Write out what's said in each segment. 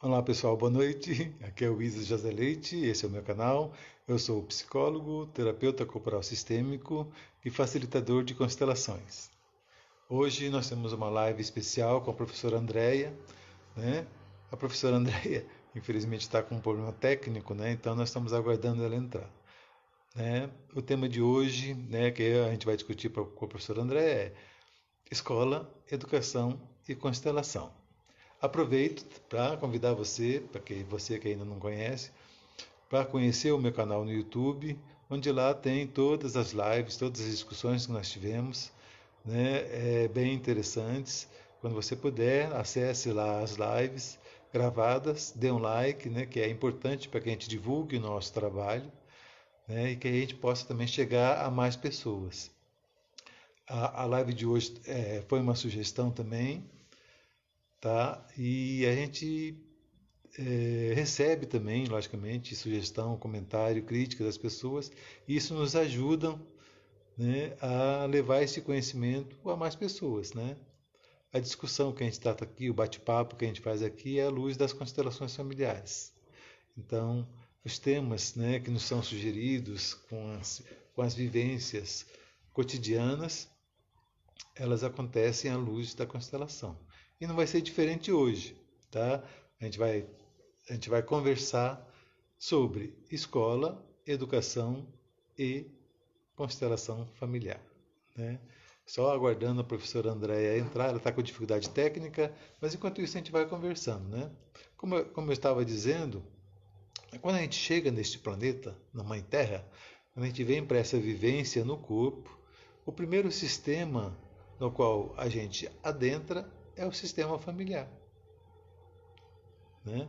Olá pessoal, boa noite. Aqui é o Isa José Leite, esse é o meu canal. Eu sou psicólogo, terapeuta corporal sistêmico e facilitador de constelações. Hoje nós temos uma live especial com a professora Andréia, né? A professora Andréia, infelizmente, está com um problema técnico, né? Então nós estamos aguardando ela entrar, né? O tema de hoje, né, que a gente vai discutir com a professora Andréia é escola, educação e constelação. Aproveito para convidar você, para que você que ainda não conhece, para conhecer o meu canal no YouTube, onde lá tem todas as lives, todas as discussões que nós tivemos, né, bem interessantes. Quando você puder, acesse lá as lives gravadas, dê um like, né, que é importante para que a gente divulgue o nosso trabalho, né, e que a gente possa também chegar a mais pessoas. A live de hoje foi uma sugestão também, tá? E a gente recebe também, logicamente, sugestão, comentário, crítica das pessoas, e isso nos ajuda, né, a levar esse conhecimento a mais pessoas, né? A discussão que a gente trata aqui, o bate-papo que a gente faz aqui é à luz das constelações familiares. Então, os temas, né, que nos são sugeridos com as vivências cotidianas, elas acontecem à luz da constelação. E não vai ser diferente hoje, tá? A gente vai a gente vai conversar sobre escola, educação e constelação familiar, né? Só aguardando a professora Andréia entrar, ela está com dificuldade técnica, mas enquanto isso a gente vai conversando, né? Como eu estava dizendo, quando a gente chega neste planeta, na Mãe Terra, quando a gente vem para essa vivência no corpo, o primeiro sistema no qual a gente adentra é o sistema familiar, né?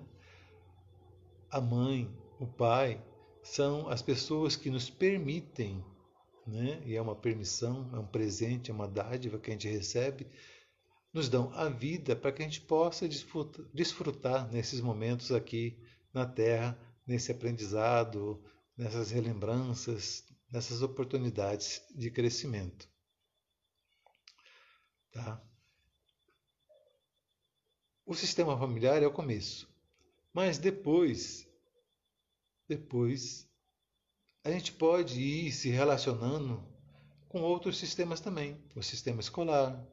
A mãe, o pai, são as pessoas que nos permitem, né? E é uma permissão, é um presente, é uma dádiva que a gente recebe, nos dão a vida para que a gente possa desfrutar nesses momentos aqui na Terra, nesse aprendizado, nessas relembranças, nessas oportunidades de crescimento, tá? O sistema familiar é o começo, mas depois a gente pode ir se relacionando com outros sistemas também, o sistema escolar,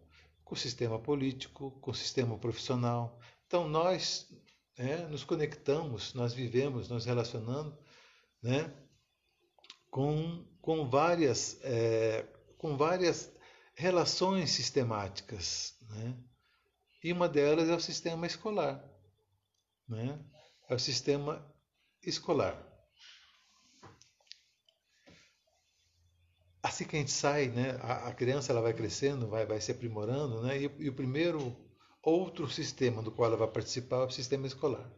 com o sistema político, com o sistema profissional. Então nós, nos conectamos, nós vivemos, nos relacionando, né, com várias relações sistemáticas, né? E uma delas é o sistema escolar, né? É o sistema escolar. Assim que a gente sai, né, a criança ela vai crescendo, vai se aprimorando, né, e o primeiro outro sistema do qual ela vai participar é o sistema escolar.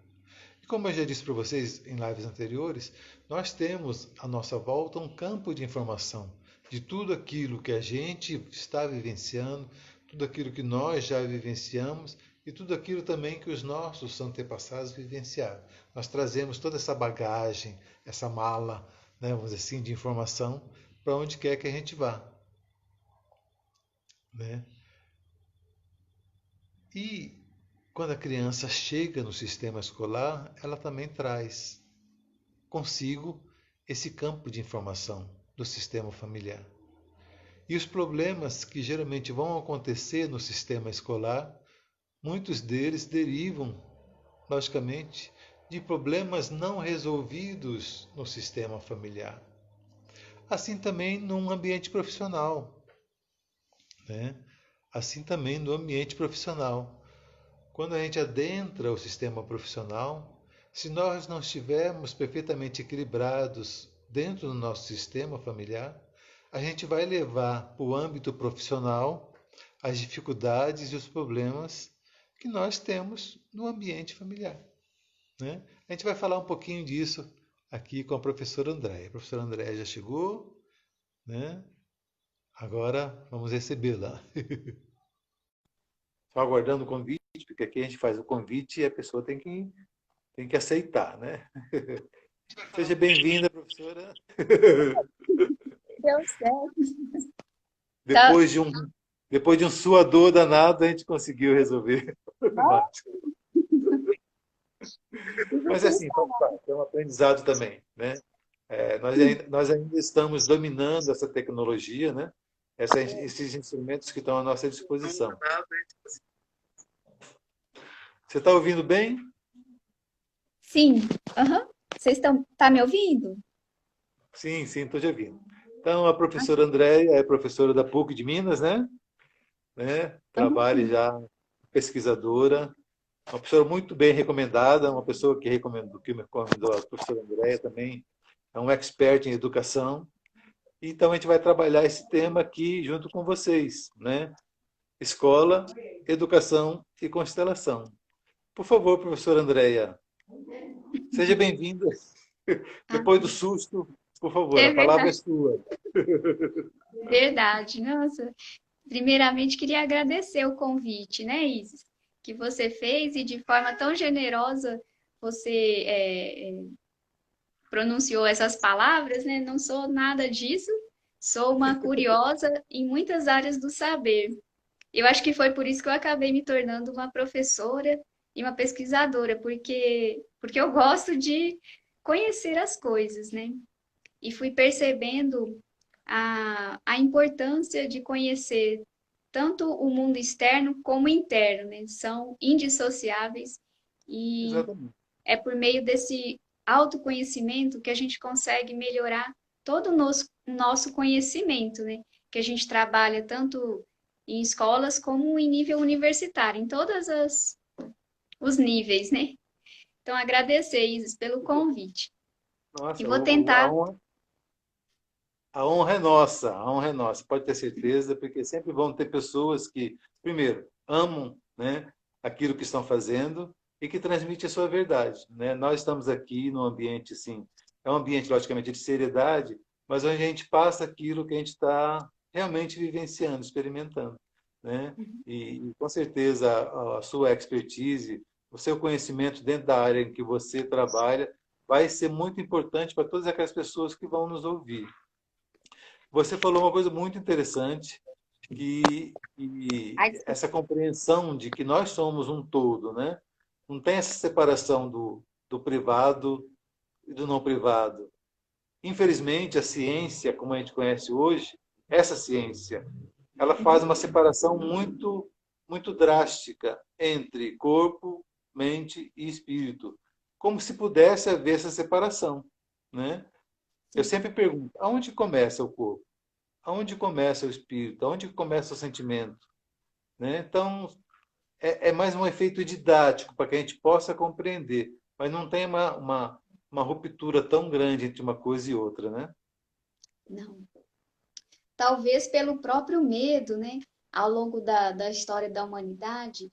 E como eu já disse para vocês em lives anteriores, nós temos à nossa volta um campo de informação de tudo aquilo que a gente está vivenciando, tudo aquilo que nós já vivenciamos e tudo aquilo também que os nossos antepassados vivenciaram. Nós trazemos toda essa bagagem, essa mala, né, vamos dizer assim, de informação para onde quer que a gente vá, né? E quando a criança chega no sistema escolar, ela também traz consigo esse campo de informação do sistema familiar. E os problemas que geralmente vão acontecer no sistema escolar, muitos deles derivam, logicamente, de problemas não resolvidos no sistema familiar. Assim também num ambiente profissional, né? Assim também no ambiente profissional. Quando a gente adentra o sistema profissional, se nós não estivermos perfeitamente equilibrados dentro do nosso sistema familiar, a gente vai levar para o âmbito profissional as dificuldades e os problemas que nós temos no ambiente familiar, né? A gente vai falar um pouquinho disso aqui com a professora Andréia. A professora Andréia já chegou, né? Agora vamos recebê-la. Só aguardando o convite, porque aqui a gente faz o convite e a pessoa tem que aceitar, né? Seja bem-vinda, professora. Deu certo. Tá, Depois de um, depois de um suador danado, a gente conseguiu resolver a ó, problemática. Mas assim, faz parte, é um aprendizado também, né? Nós ainda estamos dominando essa tecnologia, né? Esses instrumentos que estão à nossa disposição. Você está ouvindo bem? Sim, aham. Vocês estão, tá me ouvindo? Sim, sim, estou te ouvindo. Então, a professora Andréia é professora da PUC de Minas, né? Trabalha Aham. já pesquisadora, uma pessoa muito bem recomendada, uma pessoa que me recomendou a professora Andréia também, é um expert em educação. Então, a gente vai trabalhar esse tema aqui junto com vocês, né? Escola, educação e constelação. Por favor, professora Andréia, seja bem-vinda. Ah, Depois do susto, por favor, é a palavra é verdade, sua. verdade. Nossa, primeiramente queria agradecer o convite, né, Isis, que você fez e de forma tão generosa você pronunciou essas palavras, né? Não sou nada disso, sou uma curiosa em muitas áreas do saber. Eu acho que foi por isso que eu acabei me tornando uma professora e uma pesquisadora, porque eu gosto de conhecer as coisas, né? E fui percebendo a importância de conhecer tanto o mundo externo como o interno, né? São indissociáveis e Exatamente. é por meio desse autoconhecimento que a gente consegue melhorar todo o nosso conhecimento, né? Que a gente trabalha tanto em escolas como em nível universitário, em todos os níveis, né? Então, agradecer, Isis, pelo convite. E Nossa, vou tentar. a honra é nossa, a honra é nossa, pode ter certeza, porque sempre vão ter pessoas que, primeiro, amam, né, aquilo que estão fazendo e que transmitem a sua verdade, né? Nós estamos aqui num ambiente, assim, é um ambiente, logicamente, de seriedade, mas onde a gente passa aquilo que a gente está realmente vivenciando, experimentando, né? E com certeza, a sua expertise, o seu conhecimento dentro da área em que você trabalha, vai ser muito importante para todas aquelas pessoas que vão nos ouvir. Você falou uma coisa muito interessante, que Ai, desculpa. essa compreensão de que nós somos um todo, né? Não tem essa separação do privado e do não privado. Infelizmente, a ciência, como a gente conhece hoje, essa ciência, ela faz uma separação muito drástica entre corpo, mente e espírito, como se pudesse haver essa separação, né? Eu sempre pergunto, aonde começa o corpo? Aonde começa o espírito? Aonde começa o sentimento? Né? Então, é mais um efeito didático para que a gente possa compreender, mas não tem uma ruptura tão grande entre uma coisa e outra, né? Não. Talvez pelo próprio medo, né? Ao longo da história da humanidade,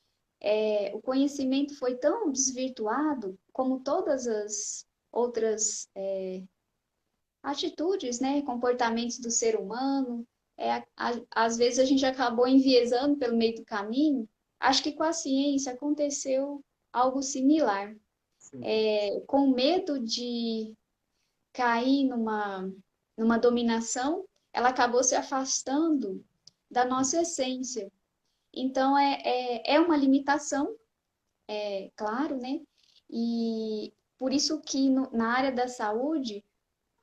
o conhecimento foi tão desvirtuado como todas as outras atitudes, né? Comportamentos do ser humano. Às vezes a gente acabou enviesando pelo meio do caminho. Acho que com a ciência aconteceu algo similar. Sim, Com medo de cair numa dominação, ela acabou se afastando da nossa essência. Então, é uma limitação, claro, né? E por isso que na área da saúde,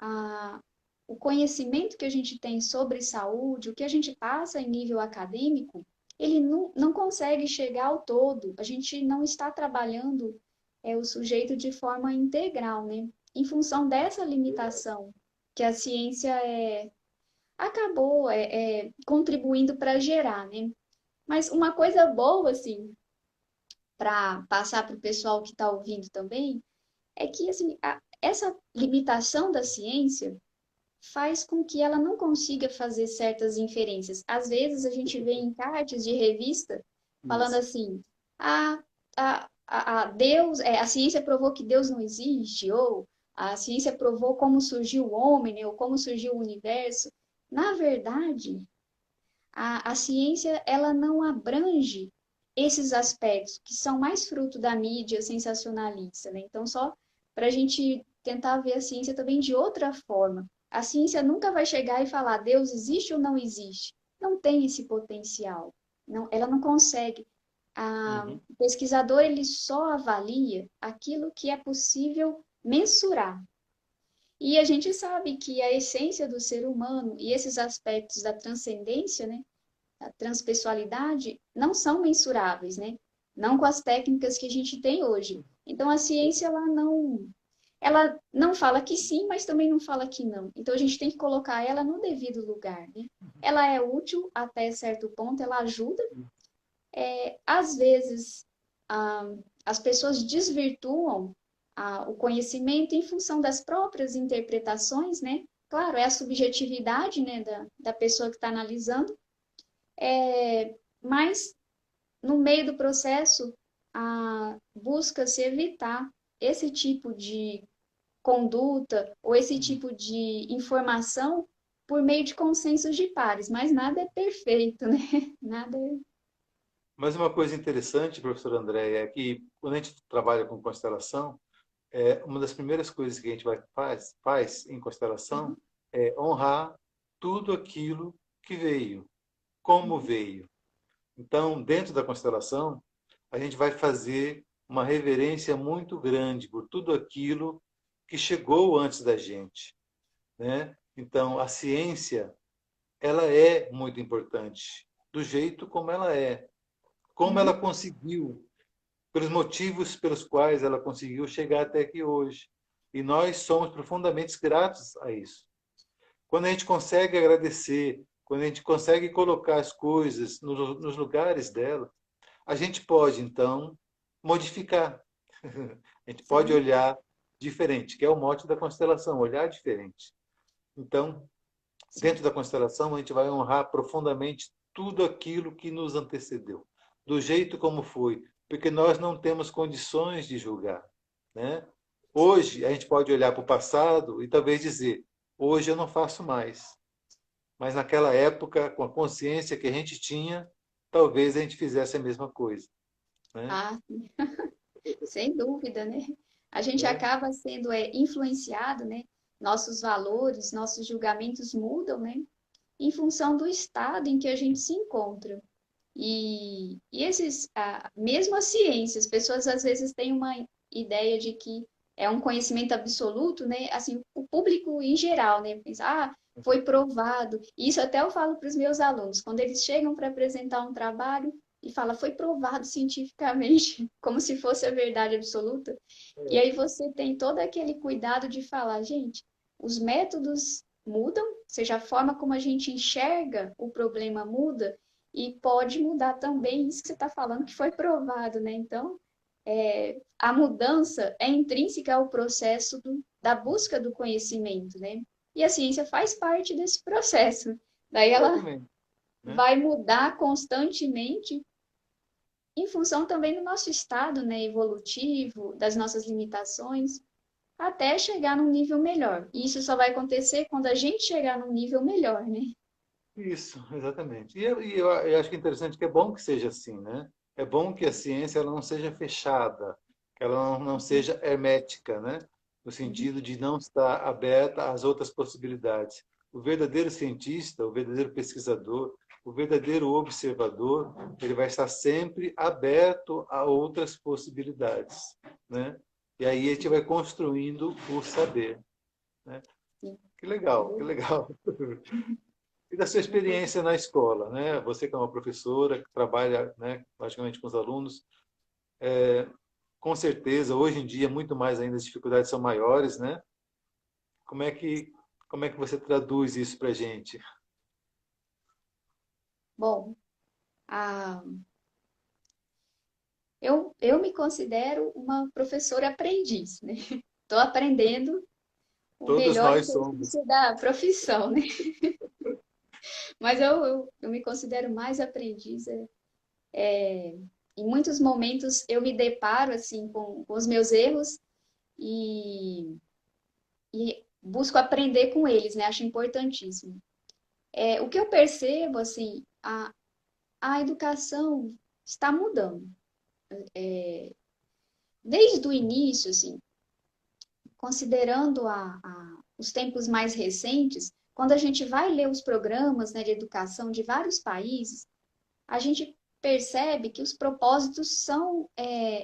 a, o conhecimento que a gente tem sobre saúde, o que a gente passa em nível acadêmico, ele não consegue chegar ao todo. A gente não está trabalhando o sujeito de forma integral, né? Em função dessa limitação que a ciência acabou contribuindo para gerar, né? Mas uma coisa boa, assim, para passar para o pessoal que está ouvindo também, é que assim, essa limitação da ciência faz com que ela não consiga fazer certas inferências. Às vezes a gente vê em cards de revista falando isso. assim, Deus, a ciência provou que Deus não existe, ou a ciência provou como surgiu o homem, né, ou como surgiu o universo. Na verdade, a ciência ela não abrange esses aspectos que são mais fruto da mídia sensacionalista, né? Então, só para a gente tentar ver a ciência também de outra forma. A ciência nunca vai chegar e falar Deus existe ou não existe. Não tem esse potencial. Não, ela não consegue. Uhum. O pesquisador ele só avalia aquilo que é possível mensurar. E a gente sabe que a essência do ser humano e esses aspectos da transcendência, né, a transpessoalidade não são mensuráveis, né? Não com as técnicas que a gente tem hoje. Então a ciência ela não fala que sim, mas também não fala que não. Então a gente tem que colocar ela no devido lugar, né? Ela é útil até certo ponto, ela ajuda. Às vezes as pessoas desvirtuam o conhecimento em função das próprias interpretações, né? Claro, é a subjetividade, né, da pessoa que está analisando, mas no meio do processo, busca-se evitar esse tipo de conduta ou esse tipo de informação por meio de consensos de pares, mas nada é perfeito, né? Nada é... Mas uma coisa interessante, professor André, é que quando a gente trabalha com constelação, uma das primeiras coisas que a gente faz em constelação Uhum, é honrar tudo aquilo que veio, como uhum, veio. Então, dentro da constelação, a gente vai fazer uma reverência muito grande por tudo aquilo que chegou antes da gente, né? Então, a ciência, ela é muito importante, do jeito como ela é, como ela uhum. conseguiu, pelos motivos pelos quais ela conseguiu chegar até aqui hoje. E nós somos profundamente gratos a isso. Quando a gente consegue agradecer, quando a gente consegue colocar as coisas nos lugares dela, a gente pode, então, modificar. A gente pode Sim, olhar diferente, que é o mote da constelação, olhar diferente. Então, sim. dentro da constelação, a gente vai honrar profundamente tudo aquilo que nos antecedeu, do jeito como foi, porque nós não temos condições de julgar, né? Hoje, a gente pode olhar para o passado e talvez dizer: hoje eu não faço mais. Mas naquela época, com a consciência que a gente tinha, talvez a gente fizesse a mesma coisa, né? Ah, sem dúvida, né? A gente É, acaba sendo influenciado, né? Nossos valores, nossos julgamentos mudam, né? Em função do estado em que a gente se encontra. E mesmo a ciência, as pessoas às vezes têm uma ideia de que é um conhecimento absoluto, né? Assim, o público em geral, né? Pensa, foi provado. E isso até eu falo para os meus alunos, quando eles chegam para apresentar um trabalho e fala, foi provado cientificamente, como se fosse a verdade absoluta. E aí você tem todo aquele cuidado de falar, gente, os métodos mudam, ou seja, a forma como a gente enxerga o problema muda, e pode mudar também isso que você está falando, que foi provado, né? Então, a mudança é intrínseca ao processo da busca do conhecimento, né? E a ciência faz parte desse processo. Daí ela exatamente, né? vai mudar constantemente em função também do nosso estado, né, evolutivo, das nossas limitações, até chegar num nível melhor. E isso só vai acontecer quando a gente chegar num nível melhor, né? Isso, exatamente. E eu acho que é interessante que é bom que seja assim, né? É bom que a ciência ela não seja fechada, que ela não seja hermética, né? No Uhum. sentido de não estar aberta às outras possibilidades. O verdadeiro cientista, o verdadeiro pesquisador, o verdadeiro observador, ele vai estar sempre aberto a outras possibilidades, né? E aí a gente vai construindo o saber, né? Sim, Que é legal, que verdade. legal. E da sua É verdade. experiência na escola, né? Você que é uma professora que trabalha, né, logicamente com os alunos, com certeza hoje em dia muito mais ainda as dificuldades são maiores, né? Como é que como é que você traduz isso para a gente? Bom, eu me considero uma professora aprendiz, né? Estou aprendendo o Todos melhor nós somos. exercício da profissão, né? Mas eu me considero mais aprendiz. Em muitos momentos eu me deparo assim com os meus erros e busco aprender com eles, né? Acho importantíssimo. O que eu percebo, assim, a educação está mudando. Desde o início, assim, considerando os tempos mais recentes, quando a gente vai ler os programas, né, de educação de vários países, a gente percebe que os propósitos são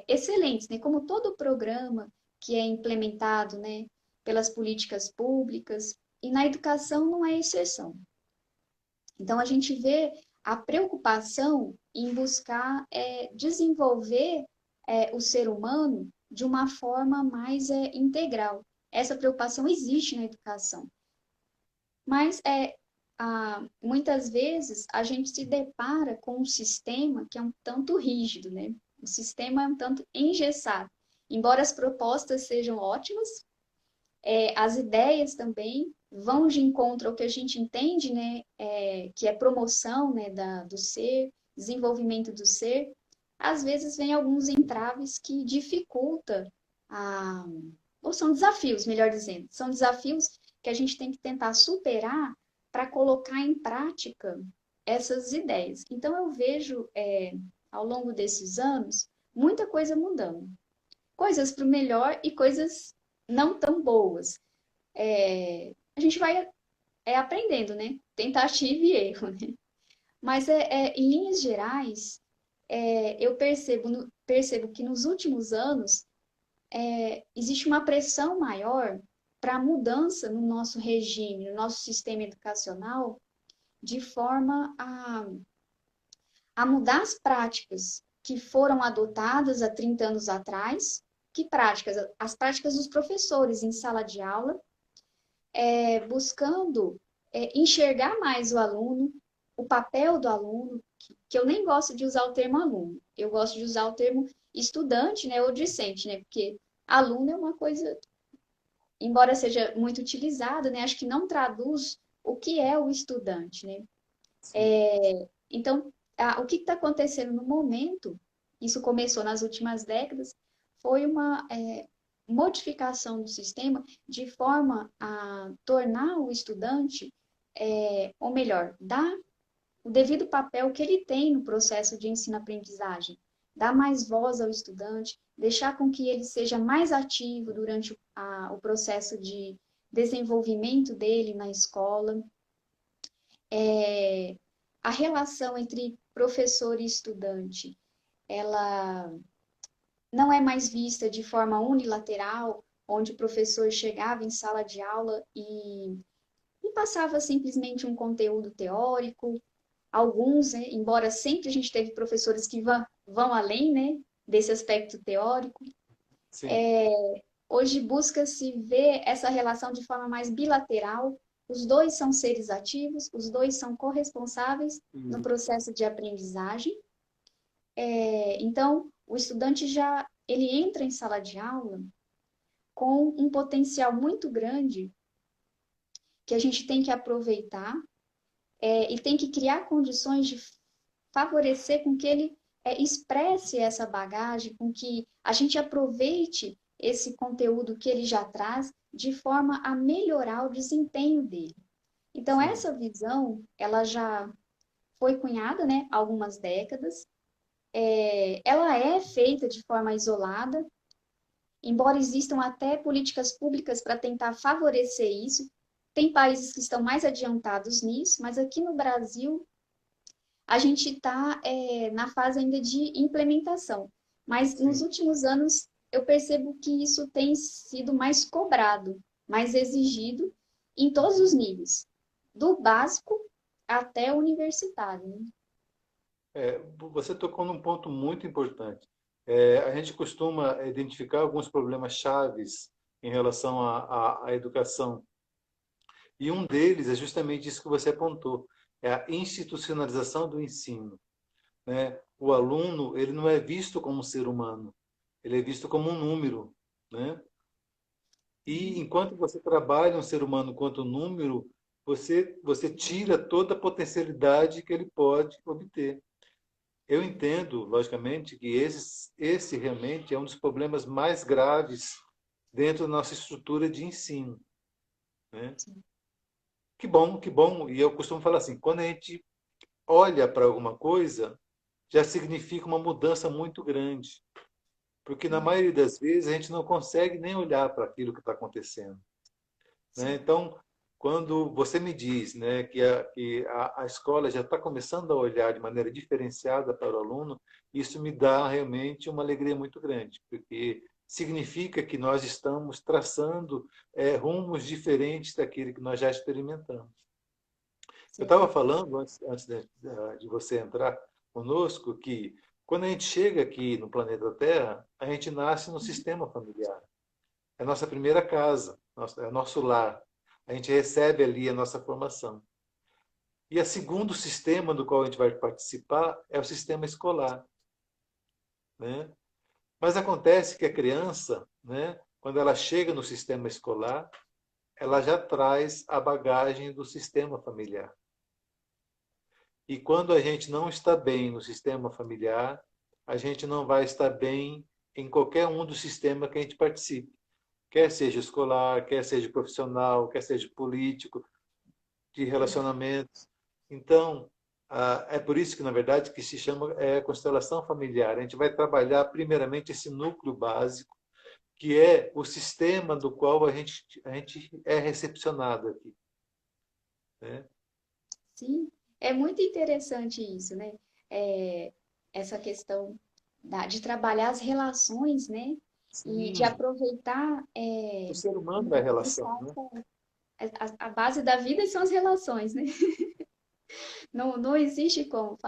excelentes, né? Como todo programa que é implementado, né, pelas políticas públicas, e na educação não é exceção. Então, a gente vê a preocupação em buscar desenvolver o ser humano de uma forma mais integral. Essa preocupação existe na educação. Mas muitas vezes a gente se depara com um sistema que é um tanto rígido, né? O sistema é um tanto engessado. Embora as propostas sejam ótimas, as ideias também vão de encontro ao que a gente entende, né? Que é promoção, né, do ser, desenvolvimento do ser. Às vezes vem alguns entraves que dificulta ou são desafios, melhor dizendo, são desafios que a gente tem que tentar superar para colocar em prática essas ideias. Então, eu vejo, ao longo desses anos, muita coisa mudando. Coisas para o melhor e coisas não tão boas. A gente vai aprendendo, né? Tentativa e erro, né? Mas, em linhas gerais, eu percebo que nos últimos anos existe uma pressão maior para a mudança no nosso regime, no nosso sistema educacional, de forma a mudar as práticas que foram adotadas há 30 anos atrás. Que práticas? As práticas dos professores em sala de aula, buscando enxergar mais o aluno, o papel do aluno, que eu nem gosto de usar o termo aluno, eu gosto de usar o termo estudante, né, ou discente, né, porque aluno é uma coisa, embora seja muito utilizado, né, acho que não traduz o que é o estudante, né. Sim. Então, o que está acontecendo no momento, isso começou nas últimas décadas, foi uma modificação do sistema de forma a tornar o estudante, ou melhor, dar o devido papel que ele tem no processo de ensino-aprendizagem, dar mais voz ao estudante, deixar com que ele seja mais ativo durante o processo de desenvolvimento dele na escola. A relação entre professor e estudante, ela não é mais vista de forma unilateral, onde o professor chegava em sala de aula e passava simplesmente um conteúdo teórico. Alguns, né, embora sempre a gente teve professores que vão além, né, desse aspecto teórico, Sim. hoje busca-se ver essa relação de forma mais bilateral. Os dois são seres ativos, os dois são corresponsáveis no Uhum. processo de aprendizagem. Então, o estudante ele entra em sala de aula com um potencial muito grande que a gente tem que aproveitar, e tem que criar condições de favorecer com que ele expresse essa bagagem, com que a gente aproveite esse conteúdo que ele já traz de forma a melhorar o desempenho dele. Então, Sim. essa visão, ela já foi cunhada, né, há algumas décadas. Ela é feita de forma isolada, embora existam até políticas públicas para tentar favorecer isso. Tem países que estão mais adiantados nisso, mas aqui no Brasil a gente está na fase ainda de implementação. Mas nos Sim. últimos anos eu percebo que isso tem sido mais cobrado, mais exigido em todos os Uhum. níveis, do básico até o universitário, né? Você tocou num ponto muito importante. A gente costuma identificar alguns problemas chaves em relação à educação. E um deles é justamente isso que você apontou, é a institucionalização do ensino, né? O aluno, ele não é visto como um ser humano, ele é visto como um número, né? E enquanto você trabalha um ser humano quanto número, você tira toda a potencialidade que ele pode obter. Eu entendo, logicamente, que esse realmente é um dos problemas mais graves dentro da nossa estrutura de ensino, né? Que bom, que bom. E eu costumo falar assim, quando a gente olha para alguma coisa, já significa uma mudança muito grande. Porque na maioria das vezes a gente não consegue nem olhar para aquilo que está acontecendo, né? Sim. Então, quando você me diz, né, que a escola já está começando a olhar de maneira diferenciada para o aluno, isso me dá realmente uma alegria muito grande, porque significa que nós estamos traçando rumos diferentes daquele que nós já experimentamos. Eu estava Sim. falando, antes de você entrar conosco, que quando a gente chega aqui no planeta Terra, a gente nasce no sistema familiar. É a nossa primeira casa, é o nosso lar. A gente recebe ali a nossa formação. E o segundo sistema do qual a gente vai participar é o sistema escolar, né? Mas acontece que a criança, né, quando ela chega no sistema escolar, ela já traz a bagagem do sistema familiar. E quando a gente não está bem no sistema familiar, a gente não vai estar bem em qualquer um dos sistemas que a gente participe. Quer seja escolar, quer seja profissional, quer seja político, de relacionamentos. Então, é por isso que, na verdade, que se chama constelação familiar. A gente vai trabalhar primeiramente esse núcleo básico, que é o sistema do qual a gente é recepcionado aqui, né? Sim, é muito interessante isso, né? É, essa questão de trabalhar as relações, né? E de Sim, aproveitar o ser humano é o relação, né? a base da vida são as relações, né? Não, não existe como.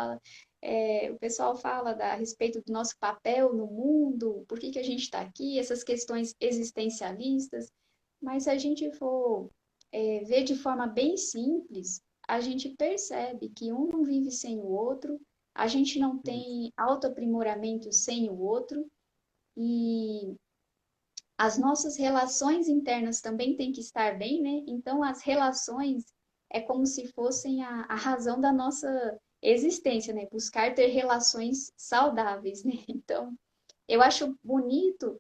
O pessoal fala a respeito do nosso papel no mundo, por que que a gente está aqui, essas questões existencialistas. Mas se a gente for ver de forma bem simples, a gente percebe que um não vive sem o outro, a gente não tem autoaprimoramento sem o outro, e as nossas relações internas também têm que estar bem, né? Então, as relações é como se fossem a razão da nossa existência, né? Buscar ter relações saudáveis, né? Então, eu acho bonito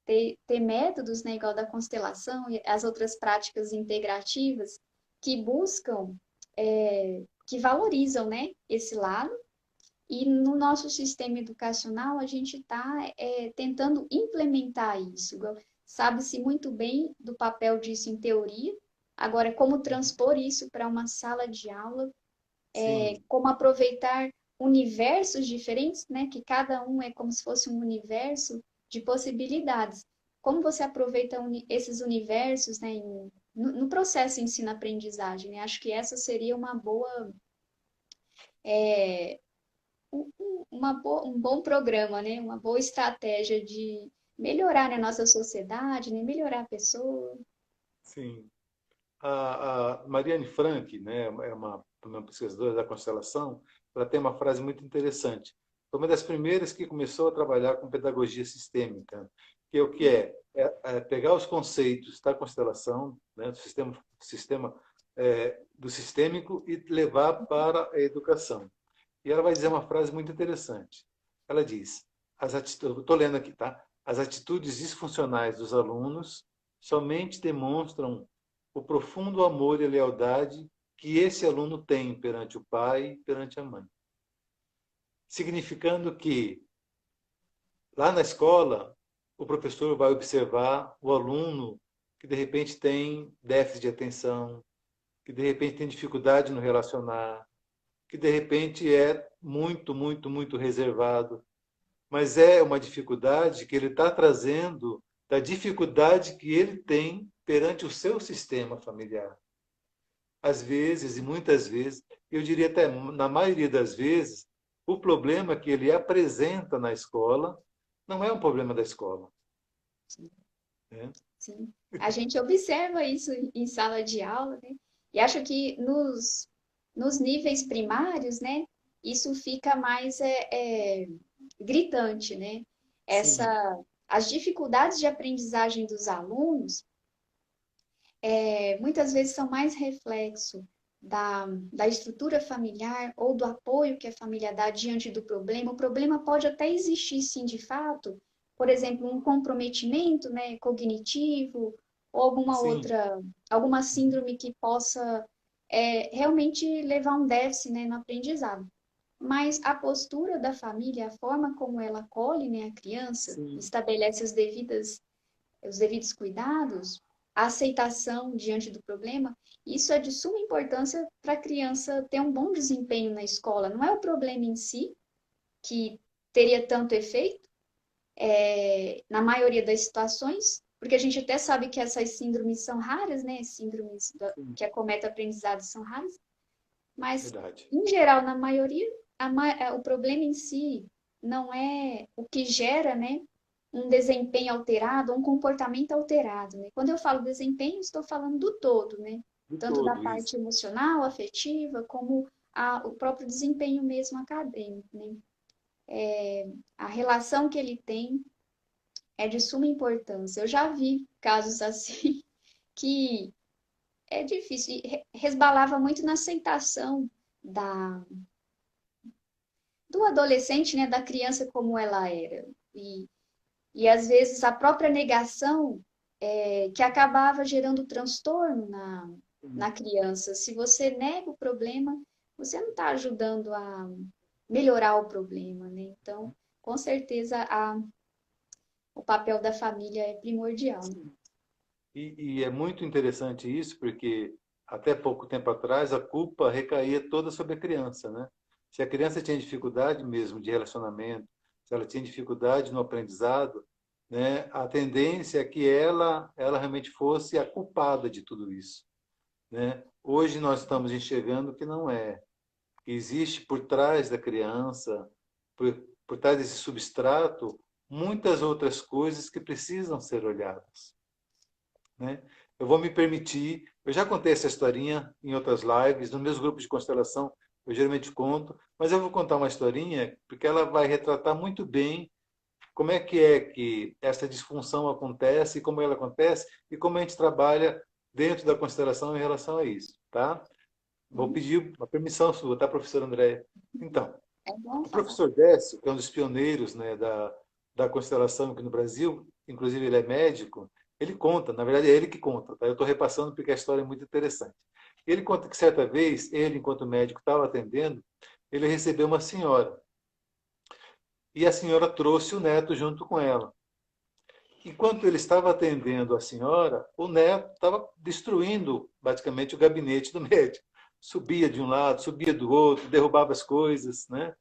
ter métodos, né, igual da constelação e as outras práticas integrativas que buscam, que valorizam, né, esse lado. E no nosso sistema educacional, a gente está tentando implementar isso. Sabe-se muito bem do papel disso em teoria, agora, como transpor isso para uma sala de aula, Sim, como aproveitar universos diferentes, né? Que cada um é como se fosse um universo de possibilidades. Como você aproveita esses universos, né, no processo ensino-aprendizagem, né? Acho que essa seria uma boa, é, um bom programa, né? Uma boa estratégia de melhorar a nossa sociedade, né? Melhorar a pessoa. sim. A Marianne Frank, né, é uma pesquisadora da constelação, ela tem uma frase muito interessante. Foi uma das primeiras que começou a trabalhar com pedagogia sistêmica, que é o que é pegar os conceitos da constelação, né, do sistêmico e levar para a educação. E ela vai dizer uma frase muito interessante. Ela diz: estou lendo aqui, tá? As atitudes disfuncionais dos alunos somente demonstram o profundo amor e lealdade que esse aluno tem perante o pai e perante a mãe. Significando que, lá na escola, o professor vai observar o aluno que, de repente, tem déficit de atenção, que, de repente, tem dificuldade no relacionar, que, de repente, é muito, muito, muito reservado. Mas é uma dificuldade que ele está trazendo da dificuldade que ele tem perante o seu sistema familiar. Às vezes, e muitas vezes, eu diria até na maioria das vezes, o problema que ele apresenta na escola não é um problema da escola. Né? Sim. A gente observa isso em sala de aula, né? E acho que nos níveis primários, né? Isso fica mais gritante, né? Sim, As dificuldades de aprendizagem dos alunos muitas vezes são mais reflexo da estrutura familiar ou do apoio que a família dá diante do problema. O problema pode até existir, sim, de fato, por exemplo, um comprometimento, né, cognitivo ou sim. alguma síndrome que possa realmente levar a um déficit, né, no aprendizado. Mas a postura da família, a forma como ela acolhe, né, a criança, Sim. estabelece os devidos cuidados, a aceitação diante do problema, isso é de suma importância para a criança ter um bom desempenho na escola. Não é o problema em si que teria tanto efeito, na maioria das situações, porque a gente até sabe que essas síndromes são raras, né? Síndromes Sim, que acometem aprendizado são raras, mas, verdade. em geral, na maioria, o problema em si não é o que gera, né, um desempenho alterado, um comportamento alterado, né? Quando eu falo desempenho, estou falando do todo, né? De Tanto da todo isso. parte emocional, afetiva, como o próprio desempenho mesmo acadêmico, né? A relação que ele tem é de suma importância. Eu já vi casos assim que é difícil, e resbalava muito na aceitação da, do adolescente, né, da criança como ela era. E às vezes a própria negação que acabava gerando transtorno na criança. Se você nega o problema, você não está ajudando a melhorar o problema, né? Então, com certeza, o papel da família é primordial, né? E é muito interessante isso, porque até pouco tempo atrás a culpa recaía toda sobre a criança, né? Se a criança tinha dificuldade mesmo de relacionamento, se ela tinha dificuldade no aprendizado, né, a tendência é que ela realmente fosse a culpada de tudo isso, né? Hoje nós estamos enxergando que não é, que existe por trás da criança, por trás desse substrato, muitas outras coisas que precisam ser olhadas, né? Eu vou me permitir, eu já contei essa historinha em outras lives, nos meus grupos de constelação, eu geralmente conto, mas eu vou contar uma historinha porque ela vai retratar muito bem como é que essa disfunção acontece, como ela acontece e como a gente trabalha dentro da constelação em relação a isso, tá? Vou Uhum. pedir uma permissão sua, tá, professora Andréia? Então, É bom o falar. professor Décio, que é um dos pioneiros, né, da constelação aqui no Brasil, inclusive ele é médico, ele conta, na verdade é ele que conta, tá? Eu estou repassando porque a história é muito interessante. Ele conta que certa vez, ele, enquanto médico, estava atendendo, ele recebeu uma senhora. E a senhora trouxe o neto junto com ela. Enquanto ele estava atendendo a senhora, o neto estava destruindo praticamente o gabinete do médico. Subia de um lado, subia do outro, derrubava as coisas, né?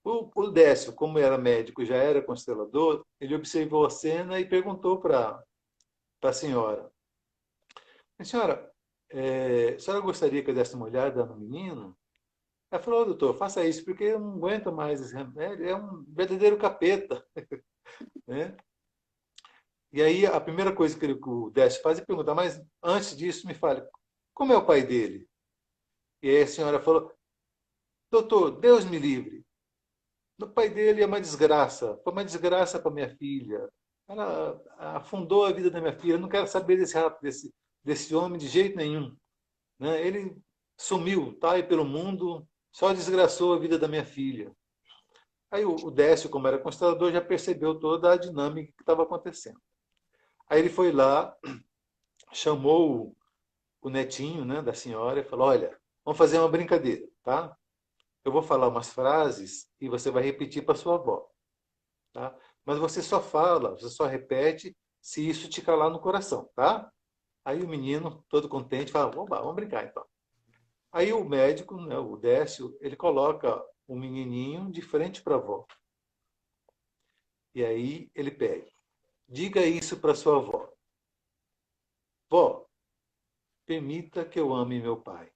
O Décio, como era médico, já era constelador, ele observou a cena e perguntou para a senhora: senhora, a senhora gostaria que eu desse uma olhada no menino? Ela falou: doutor, faça isso, porque eu não aguento mais esse remédio, é um verdadeiro capeta. Né? E aí a primeira coisa que o Décio faz é perguntar: mas antes disso, me fale, como é o pai dele? E aí a senhora falou: doutor, Deus me livre. O pai dele é uma desgraça. Foi uma desgraça para minha filha. Ela afundou a vida da minha filha. Eu não quero saber desse homem de jeito nenhum. Né? Ele sumiu, tá aí pelo mundo, só desgraçou a vida da minha filha. Aí o Décio, como era constelador, já percebeu toda a dinâmica que estava acontecendo. Aí ele foi lá, chamou o netinho, né, da senhora e falou: olha, vamos fazer uma brincadeira, tá? Eu vou falar umas frases e você vai repetir para sua avó. Tá? Mas você só fala, você só repete se isso te calar no coração, tá? Aí o menino, todo contente, fala: oba, vamos brincar então. Aí o médico, né, o Décio, ele coloca o menininho de frente para a avó. E aí ele pede: diga isso para sua avó. Vó, permita que eu ame meu pai.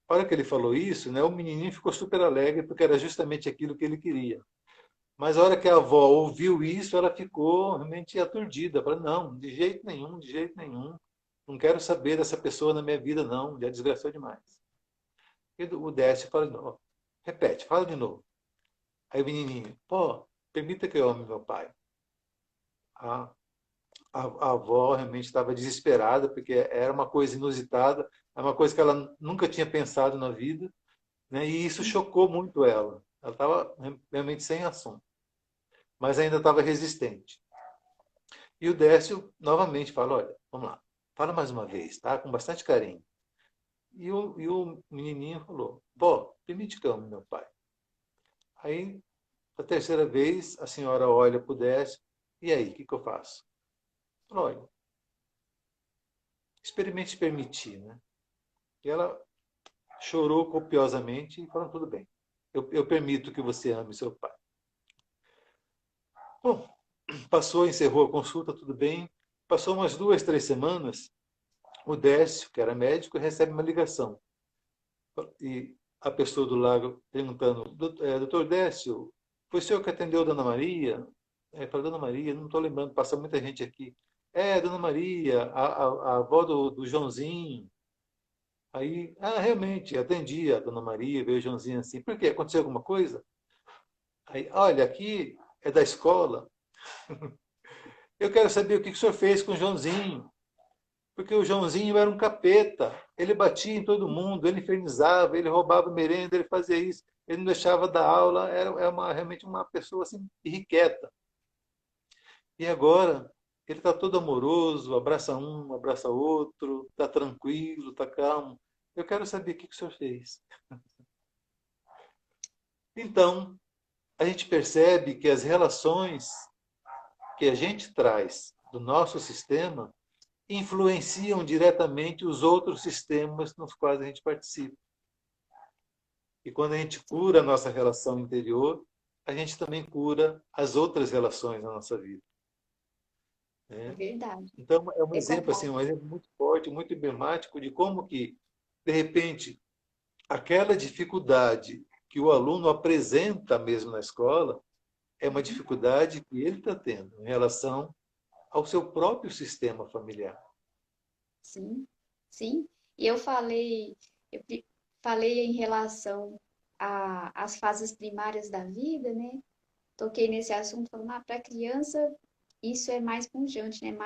A hora que ele falou isso, né, o menininho ficou super alegre porque era justamente aquilo que ele queria. Mas a hora que a avó ouviu isso, ela ficou realmente aturdida. Falou: não, de jeito nenhum, de jeito nenhum. Não quero saber dessa pessoa na minha vida, não. Já desgraçou demais. E o Décio fala de novo: repete, fala de novo. Aí o menininho: pô, permita que eu ame meu pai. A, a avó realmente estava desesperada, porque era uma coisa inusitada, é uma coisa que ela nunca tinha pensado na vida, né? E isso chocou muito ela. Ela estava realmente sem ação, mas ainda estava resistente. E o Décio novamente fala: olha, vamos lá, fala mais uma vez, tá? Com bastante carinho. E o menininho falou: vó, permite que eu ame meu pai. Aí, a terceira vez, a senhora olha para o Décio: e aí, o que eu faço? olha, experimente permitir, né? E ela chorou copiosamente e falou, tudo bem, eu permito que você ame seu pai. Bom, passou, encerrou a consulta, tudo bem. Passou umas 2, 3 semanas, o Décio, que era médico, recebe uma ligação. E a pessoa do lado perguntando, doutor Décio, foi o senhor que atendeu a Dona Maria? Fala, Dona Maria, não estou lembrando, passa muita gente aqui. Dona Maria, a avó do Joãozinho. Aí, realmente, atendi a Dona Maria, veio o Joãozinho assim. Por quê? Aconteceu alguma coisa? Aí, olha, aqui é da escola. Eu quero saber o que o senhor fez com o Joãozinho. Porque o Joãozinho era um capeta. Ele batia em todo mundo, ele infernizava, ele roubava merenda, ele fazia isso, ele não deixava dar aula, realmente uma pessoa assim, irrequieta. E agora, ele está todo amoroso, abraça um, abraça outro, está tranquilo, está calmo. Eu quero saber o que o senhor fez. Então, a gente percebe que as relações que a gente traz do nosso sistema influenciam diretamente os outros sistemas nos quais a gente participa. E quando a gente cura a nossa relação interior, a gente também cura as outras relações na nossa vida. É Né? verdade. Então, é um É exemplo, assim, complexo. um exemplo muito forte, muito emblemático de como que, de repente, aquela dificuldade que o aluno apresenta mesmo na escola é uma Uhum. dificuldade que ele está tendo em relação ao seu próprio sistema familiar. Sim, sim. E eu falei em relação às fases primárias da vida, né? Toquei nesse assunto, falando, para a criança isso é mais pungente, né?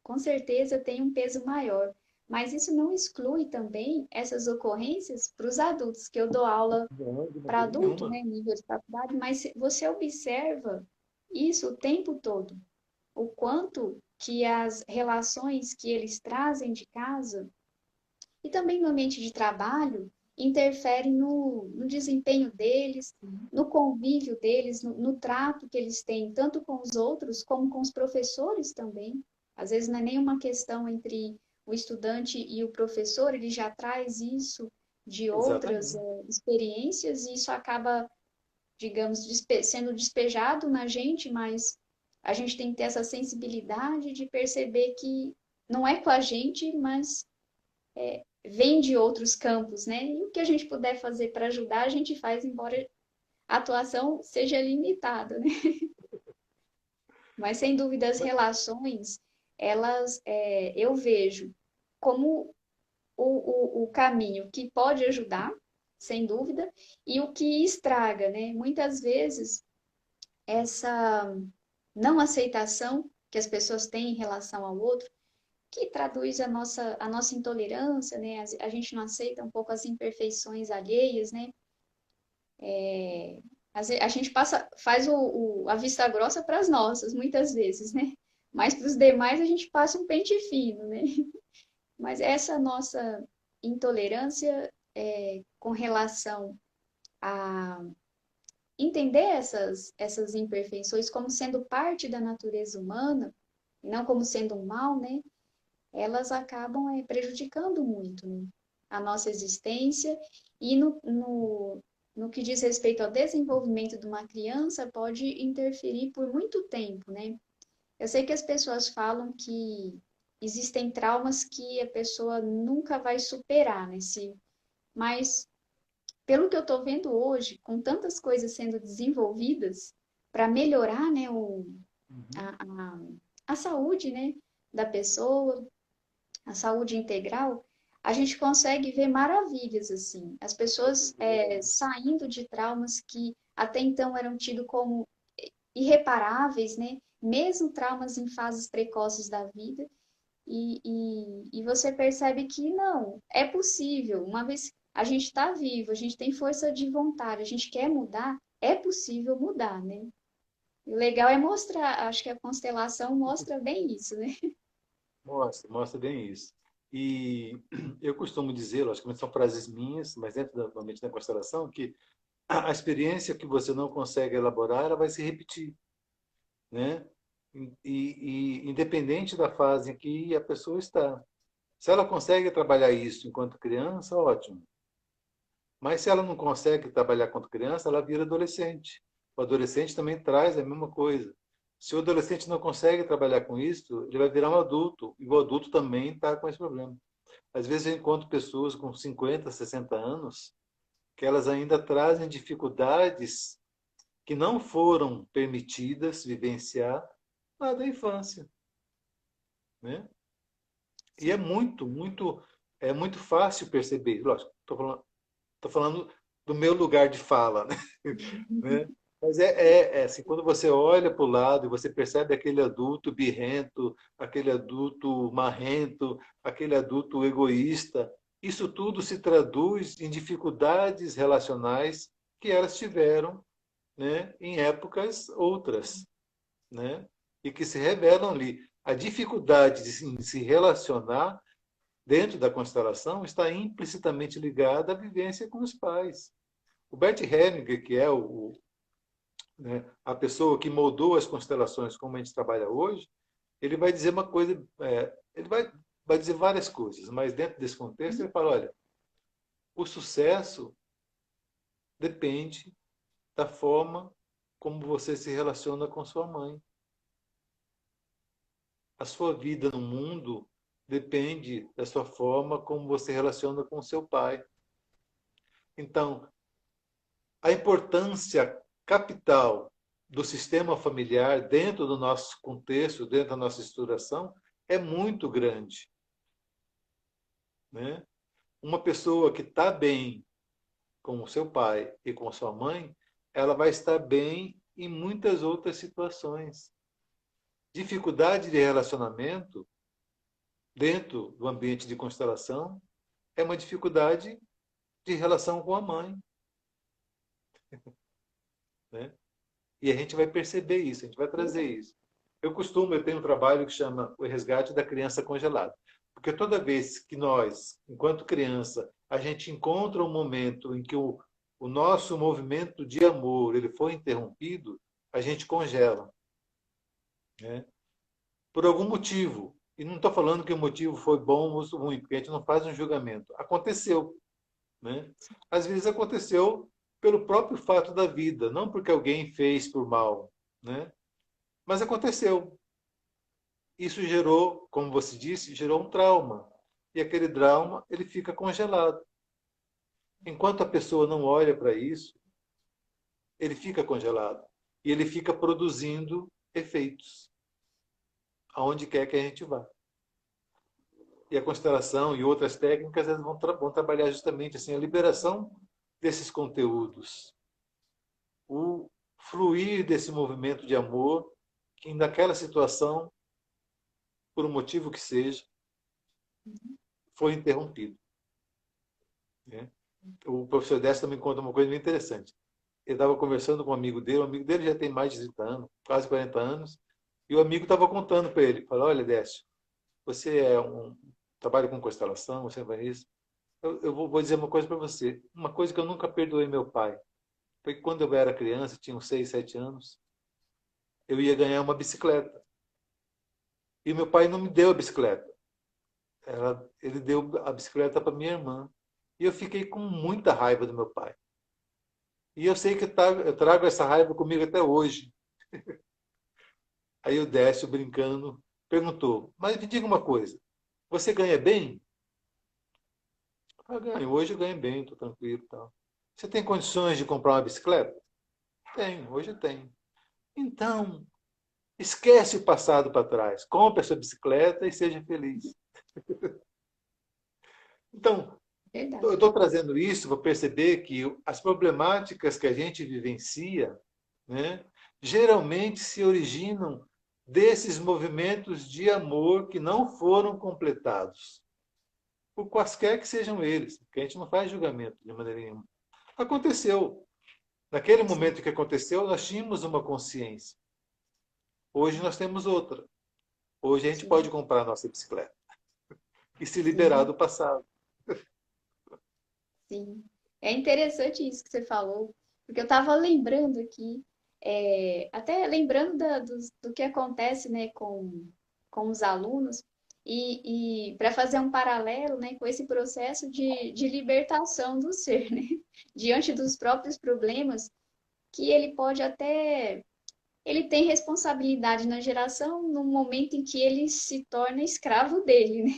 Com certeza tem um peso maior. Mas isso não exclui também essas ocorrências para os adultos, que eu dou aula Não, de para maneira adulto, nenhuma. né, nível de faculdade, mas você observa isso o tempo todo, o quanto que as relações que eles trazem de casa e também no ambiente de trabalho interferem no desempenho deles, no convívio deles, no trato que eles têm, tanto com os outros como com os professores também. Às vezes não é nenhuma questão entre o estudante e o professor, ele já traz isso de outras Exatamente. experiências e isso acaba, digamos, sendo despejado na gente, mas a gente tem que ter essa sensibilidade de perceber que não é com a gente, mas vem de outros campos, né? E o que a gente puder fazer para ajudar, a gente faz, embora a atuação seja limitada, né? Mas sem dúvida as relações, eu vejo como o caminho que pode ajudar, sem dúvida, e o que estraga, né? Muitas vezes essa não aceitação que as pessoas têm em relação ao outro, que traduz a nossa intolerância, né? A gente não aceita um pouco as imperfeições alheias, né? A gente faz a vista grossa para as nossas, muitas vezes, né? Mas para os demais a gente passa um pente fino, né? Mas essa nossa intolerância com relação a entender essas imperfeições como sendo parte da natureza humana, e não como sendo um mal, né? Elas acabam prejudicando muito, né, a nossa existência e no que diz respeito ao desenvolvimento de uma criança, pode interferir por muito tempo, né? Eu sei que as pessoas falam que existem traumas que a pessoa nunca vai superar, né? Mas pelo que eu estou vendo hoje, com tantas coisas sendo desenvolvidas para melhorar, né, Uhum. a, a, a saúde, né, da pessoa, a saúde integral, a gente consegue ver maravilhas assim. As pessoas saindo de traumas que até então eram tidos como irreparáveis, né? Mesmo traumas em fases precoces da vida. E você percebe que não, é possível. Uma vez a gente está vivo, a gente tem força de vontade, a gente quer mudar, é possível mudar, né? E o legal é mostrar, acho que a constelação mostra bem isso, né? Mostra, mostra bem isso. E eu costumo dizer, logicamente são frases minhas, mas dentro da mente da constelação, que a experiência que você não consegue elaborar, ela vai se repetir, né? e independente da fase em que a pessoa está. Se ela consegue trabalhar isso enquanto criança, ótimo. Mas se ela não consegue trabalhar enquanto criança, ela vira adolescente. O adolescente também traz a mesma coisa. Se o adolescente não consegue trabalhar com isso, ele vai virar um adulto. E o adulto também está com esse problema. Às vezes eu encontro pessoas com 50, 60 anos que elas ainda trazem dificuldades que não foram permitidas vivenciar lá da infância, né? E é Sim. muito fácil perceber. Lógico, tô falando do meu lugar de fala, né? Né? Mas é assim, quando você olha para o lado e você percebe aquele adulto birrento, aquele adulto marrento, aquele adulto egoísta, isso tudo se traduz em dificuldades relacionais que elas tiveram, né, em épocas outras, né, e que se revelam ali. A dificuldade de se relacionar dentro da constelação está implicitamente ligada à vivência com os pais. O Bert Hellinger, que é né, a pessoa que moldou as constelações como a gente trabalha hoje, ele vai dizer uma coisa, ele vai dizer várias coisas, mas dentro desse contexto ele fala, olha, o sucesso depende da forma como você se relaciona com sua mãe. A sua vida no mundo depende da sua forma como você relaciona com seu pai. Então, a importância capital do sistema familiar dentro do nosso contexto, dentro da nossa estruturação, é muito grande. Né? Uma pessoa que está bem com o seu pai e com a sua mãe, ela vai estar bem em muitas outras situações. Dificuldade de relacionamento dentro do ambiente de constelação é uma dificuldade de relação com a mãe. Né? E a gente vai perceber isso, a gente vai trazer Verdade. isso. Eu tenho um trabalho que chama O Resgate da Criança Congelada. Porque toda vez que nós, enquanto criança, a gente encontra um momento em que o nosso movimento de amor ele foi interrompido, a gente congela. Né? Por algum motivo. E não estou falando que o motivo foi bom ou ruim, porque a gente não faz um julgamento. Aconteceu. Né? Às vezes aconteceu pelo próprio fato da vida, não porque alguém fez por mal. Né? Mas aconteceu. Isso gerou, como você disse, gerou um trauma. E aquele trauma, ele fica congelado. Enquanto a pessoa não olha para isso, ele fica congelado. E ele fica produzindo efeitos, aonde quer que a gente vá. E a constelação e outras técnicas elas vão trabalhar justamente assim, a liberação desses conteúdos, o fluir desse movimento de amor que naquela situação, por um motivo que seja, foi interrompido. Né? O professor Décio também conta uma coisa muito interessante. Ele estava conversando com um amigo dele, o amigo dele já tem mais de 30 anos, quase 40 anos, e o amigo estava contando para ele, falou, olha, Décio, você trabalha com constelação, você faz isso. Eu vou dizer uma coisa para você, uma coisa que eu nunca perdoei meu pai, foi que quando eu era criança, tinha uns 6, 7 anos, eu ia ganhar uma bicicleta. E meu pai não me deu a bicicleta. Ele deu a bicicleta para minha irmã. E eu fiquei com muita raiva do meu pai. E eu sei que eu trago essa raiva comigo até hoje. Aí o Décio, brincando, perguntou: mas me diga uma coisa, você ganha bem? Eu ganho, hoje eu ganho bem, estou tranquilo e tal. Você tem condições de comprar uma bicicleta? Tenho, hoje eu tenho. Então, esquece o passado para trás, compre essa bicicleta e seja feliz. Então, eu Verdade. estou trazendo isso para perceber que as problemáticas que a gente vivencia, né, geralmente se originam desses movimentos de amor que não foram completados, por quaisquer que sejam eles, porque a gente não faz julgamento de maneira nenhuma. Aconteceu. Naquele Sim. momento que aconteceu, nós tínhamos uma consciência. Hoje nós temos outra. Hoje a gente pode Sim. comprar a nossa bicicleta e se liberar Sim. do passado. Sim. É interessante isso que você falou, porque eu estava lembrando aqui. até lembrando do que acontece, né, com os alunos, e para fazer um paralelo, né, com esse processo de libertação do ser, né, diante dos próprios problemas, que ele pode até. Ele tem responsabilidade na geração no momento em que ele se torna escravo dele, né?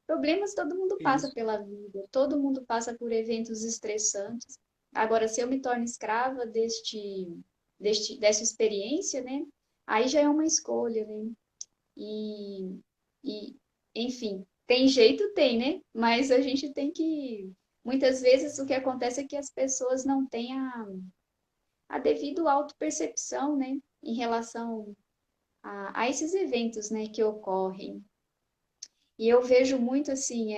Problemas todo mundo passa Isso. pela vida, todo mundo passa por eventos estressantes. Agora, se eu me torno escrava dessa experiência, né? Aí já é uma escolha, né? E, e, enfim, tem jeito, tem, né? Mas a gente tem que. Muitas vezes o que acontece é que as pessoas não têm a devida autopercepção, né? Em relação a esses eventos, né? Que ocorrem. E eu vejo muito assim,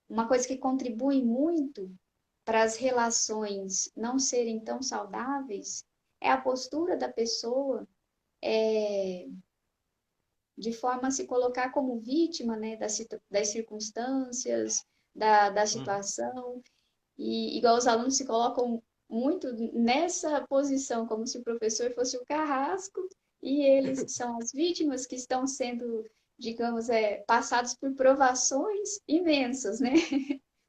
uma coisa que contribui muito para as relações não serem tão saudáveis é a postura da pessoa de forma a se colocar como vítima, né, das circunstâncias, da Uhum. situação, e igual os alunos se colocam muito nessa posição, como se o professor fosse o carrasco e eles são as vítimas que estão sendo, digamos, passados por provações imensas, né?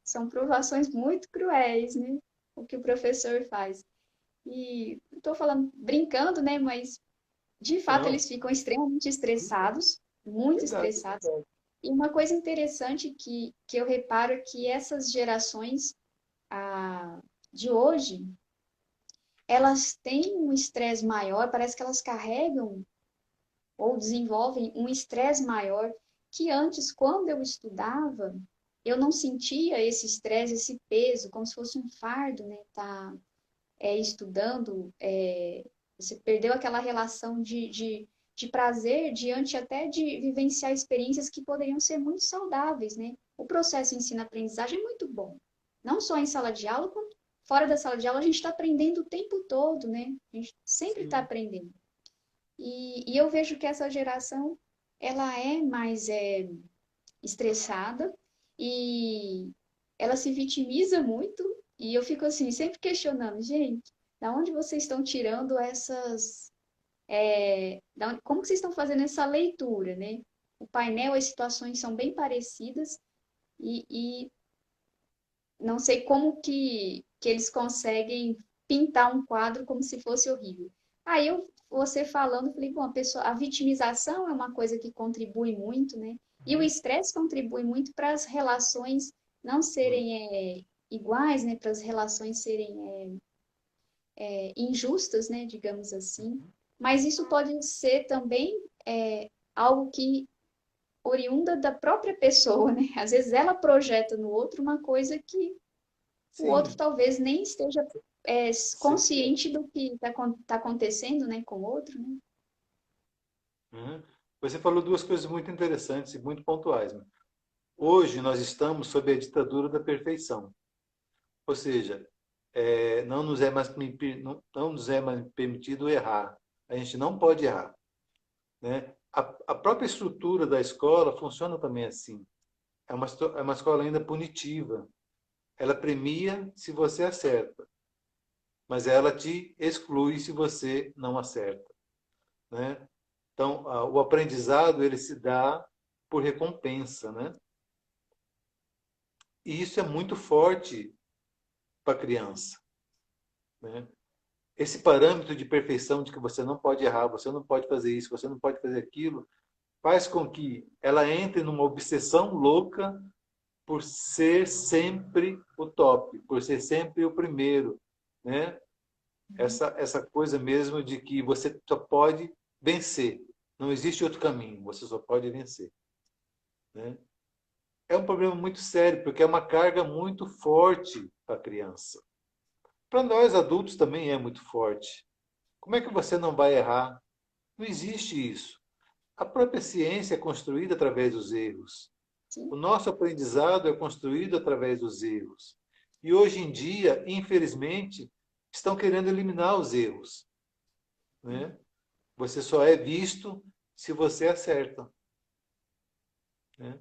São provações muito cruéis, né? O que o professor faz. E estou falando brincando, né? Mas de fato Não, eles ficam extremamente estressados, muito verdade, estressados. verdade. E uma coisa interessante que eu reparo é que essas gerações de hoje, elas têm um estresse maior, parece que elas carregam ou desenvolvem um estresse maior que antes, quando eu estudava, eu não sentia esse estresse, esse peso, como se fosse um fardo, né? Tá, estudando, você perdeu aquela relação de prazer diante até de vivenciar experiências que poderiam ser muito saudáveis, né? O processo ensino-aprendizagem é muito bom. Não só em sala de aula, quanto fora da sala de aula, a gente está aprendendo o tempo todo, né? A gente sempre está Sim. aprendendo. E eu vejo que essa geração, ela é mais estressada e ela se vitimiza muito e eu fico assim, sempre questionando, gente, da onde vocês estão tirando como que vocês estão fazendo essa leitura, né? O painel, as situações são bem parecidas e não sei como que eles conseguem pintar um quadro como se fosse horrível. Aí você falando, falei, bom, a vitimização é uma coisa que contribui muito, né? E o Uhum. estresse contribui muito para as relações não serem iguais, né? Para as relações serem injustas, né? Digamos assim. Mas isso pode ser também algo que oriunda da própria pessoa, né? Às vezes ela projeta no outro uma coisa que o outro Sim, talvez nem esteja sim. consciente do que tá acontecendo, né, com o outro, né? Uhum. Você falou duas coisas muito interessantes e muito pontuais, né? Hoje nós estamos sob a ditadura da perfeição. Ou seja, não nos é mais permitido errar. A gente não pode errar, né? A própria estrutura da escola funciona também assim. É uma escola ainda punitiva. Ela premia se você acerta, mas ela te exclui se você não acerta, né? Então, o aprendizado ele se dá por recompensa, né? E isso é muito forte para a criança, né? Esse parâmetro de perfeição de que você não pode errar, você não pode fazer isso, você não pode fazer aquilo, faz com que ela entre numa obsessão louca por ser sempre o top, por ser sempre o primeiro, né? Essa coisa mesmo de que você só pode vencer, não existe outro caminho, você só pode vencer, né? É um problema muito sério, porque é uma carga muito forte para a criança. Para nós adultos também é muito forte. Como é que você não vai errar? Não existe isso. A própria ciência é construída através dos erros. O Sim. nosso aprendizado é construído através dos erros. E hoje em dia, infelizmente, estão querendo eliminar os erros, né? Você só é visto se você acerta, né?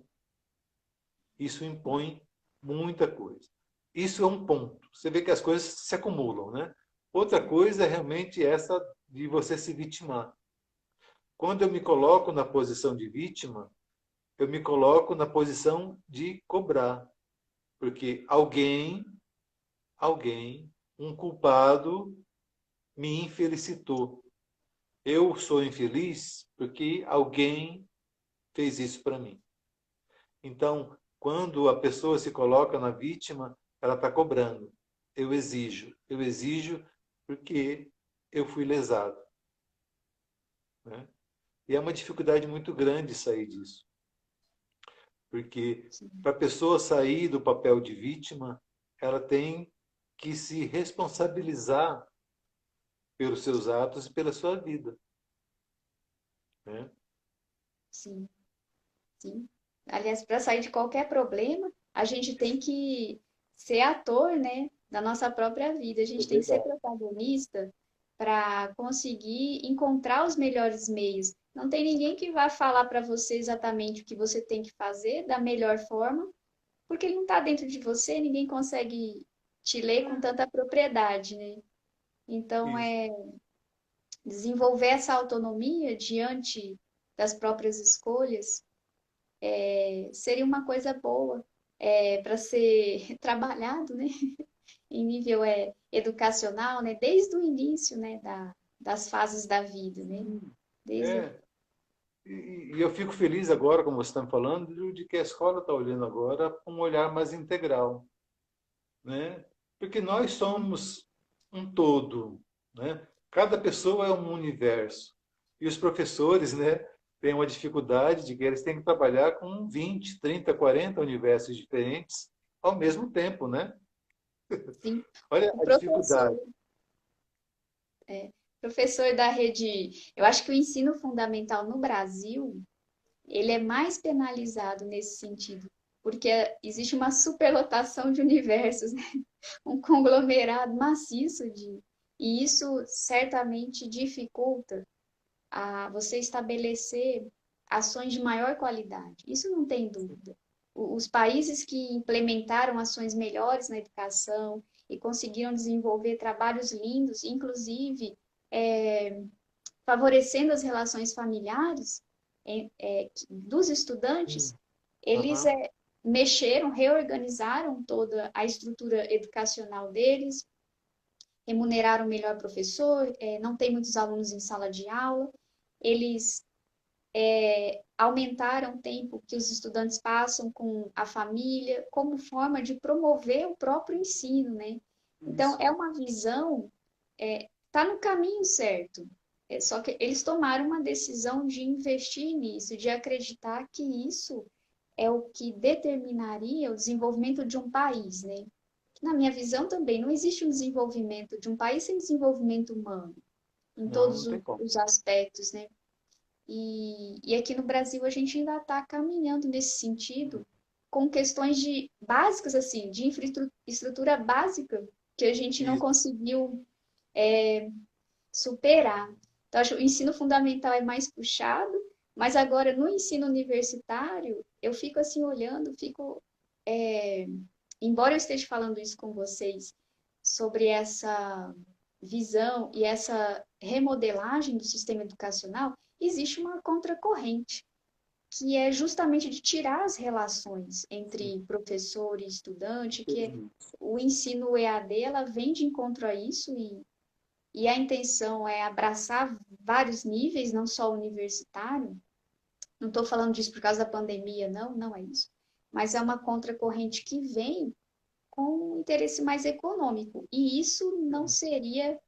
Isso impõe muita coisa. Isso é um ponto. Você vê que as coisas se acumulam, né? Outra coisa é realmente essa de você se vitimar. Quando eu me coloco na posição de vítima, eu me coloco na posição de cobrar, porque alguém, um culpado me infelicitou. Eu sou infeliz porque alguém fez isso para mim. Então, quando a pessoa se coloca na vítima, ela está cobrando. Eu exijo porque eu fui lesado, né? E é uma dificuldade muito grande sair disso, porque Sim, para a pessoa sair do papel de vítima, ela tem que se responsabilizar pelos seus atos e pela sua vida, né? sim, sim. Aliás, para sair de qualquer problema, a gente tem que ser ator, né, da nossa própria vida. A É gente tem que ser verdade. protagonista para conseguir encontrar os melhores meios. Não tem ninguém que vá falar para você exatamente o que você tem que fazer da melhor forma, porque ele não está dentro de você, ninguém consegue te ler com tanta propriedade, né? Então, Isso. é desenvolver essa autonomia diante das próprias escolhas seria uma coisa boa para ser trabalhado, né? Em nível educacional, né? Desde o início, né? Das fases da vida, né? Desde o... É, e eu fico feliz agora, como você está me falando, de que a escola está olhando agora com um olhar mais integral, né? Porque nós somos um todo, né? Cada pessoa é um universo. E os professores, né, têm uma dificuldade de que eles têm que trabalhar com 20, 30, 40 universos diferentes ao mesmo tempo, né? Sim, Olha o a dificuldade. professor da rede, eu acho que o ensino fundamental no Brasil, ele é mais penalizado nesse sentido, porque existe uma superlotação de universos, né? Um conglomerado maciço e isso certamente dificulta a você estabelecer ações de maior qualidade. Isso não tem dúvida. Os países que implementaram ações melhores na educação e conseguiram desenvolver trabalhos lindos, inclusive é, favorecendo as relações familiares dos estudantes, eles Aham. mexeram, reorganizaram toda a estrutura educacional deles, remuneraram melhor professor, não tem muitos alunos em sala de aula, eles aumentaram o tempo que os estudantes passam com a família, como forma de promover o próprio ensino, né? Então, Isso. é uma visão, está no caminho certo. Só que eles tomaram uma decisão de investir nisso, de acreditar que isso é o que determinaria o desenvolvimento de um país, né? Na minha visão também, não existe um desenvolvimento de um país sem desenvolvimento humano, em Não, todos não tem como. os aspectos, né? E aqui no Brasil a gente ainda está caminhando nesse sentido, com questões básicas, assim, de infraestrutura básica, que a gente não Isso. conseguiu superar. Então, acho que o ensino fundamental é mais puxado, mas agora no ensino universitário, eu fico assim olhando, embora eu esteja falando isso com vocês sobre essa visão e essa remodelagem do sistema educacional, existe uma contracorrente, que é justamente de tirar as relações entre professor e estudante, o ensino EAD, ela vem de encontro a isso e a intenção é abraçar vários níveis, não só o universitário. Não estou falando disso por causa da pandemia, não, não é isso. Mas é uma contracorrente que vem com um interesse mais econômico. E isso não seria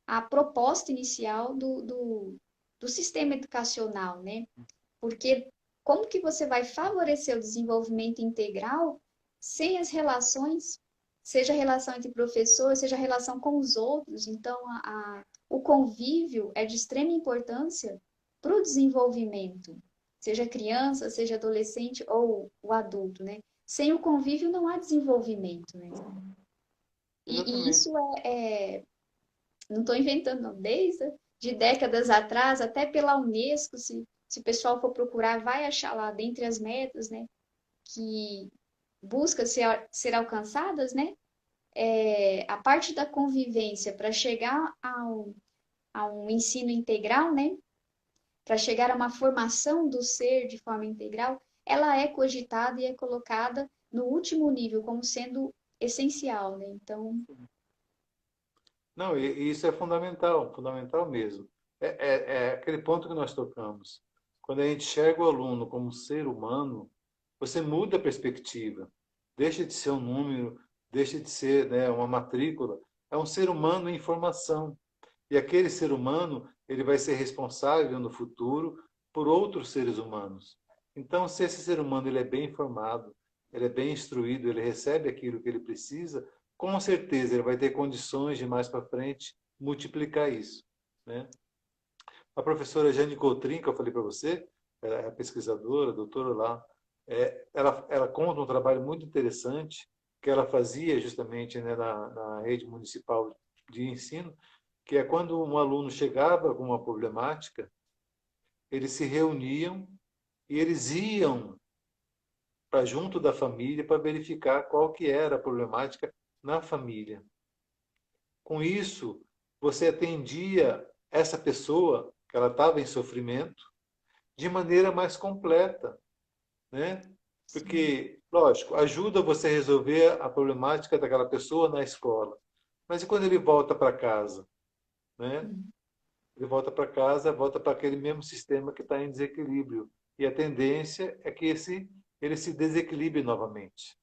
a proposta inicial do sistema educacional, né? Porque como que você vai favorecer o desenvolvimento integral sem as relações, seja a relação entre professor, seja a relação com os outros? Então, o convívio é de extrema importância para o desenvolvimento, seja criança, seja adolescente ou o adulto, né? Sem o convívio não há desenvolvimento, né? E Exatamente. isso não estou inventando, não, desde de décadas atrás, até pela Unesco, se o pessoal for procurar, vai achar lá dentre as metas, né, que busca ser alcançadas, né, a parte da convivência para chegar a um ensino integral, né? Para chegar a uma formação do ser de forma integral, ela é cogitada e é colocada no último nível como sendo essencial, né? Então, Não, e isso é fundamental, fundamental mesmo. É aquele ponto que nós tocamos. Quando a gente enxerga o aluno como um ser humano, você muda a perspectiva. Deixa de ser um número, deixa de ser, né, uma matrícula. É um ser humano em formação. E aquele ser humano, ele vai ser responsável no futuro por outros seres humanos. Então, se esse ser humano ele é bem informado, ele é bem instruído, ele recebe aquilo que ele precisa, com certeza ele vai ter condições de mais para frente multiplicar isso, né? A professora Jane Coutrin, que eu falei para você, ela é pesquisadora, doutora lá, ela conta um trabalho muito interessante que ela fazia justamente, né, na rede municipal de ensino, que é quando um aluno chegava com uma problemática, eles se reuniam e eles iam para junto da família para verificar qual que era a problemática na família. Com isso, você atendia essa pessoa que ela estava em sofrimento de maneira mais completa, né? sim. Porque, lógico, ajuda você a resolver a problemática daquela pessoa na escola. Mas e quando ele volta para casa, né? Uhum. Ele volta para casa, volta para aquele mesmo sistema que está em desequilíbrio. E a tendência é que ele se desequilibre novamente.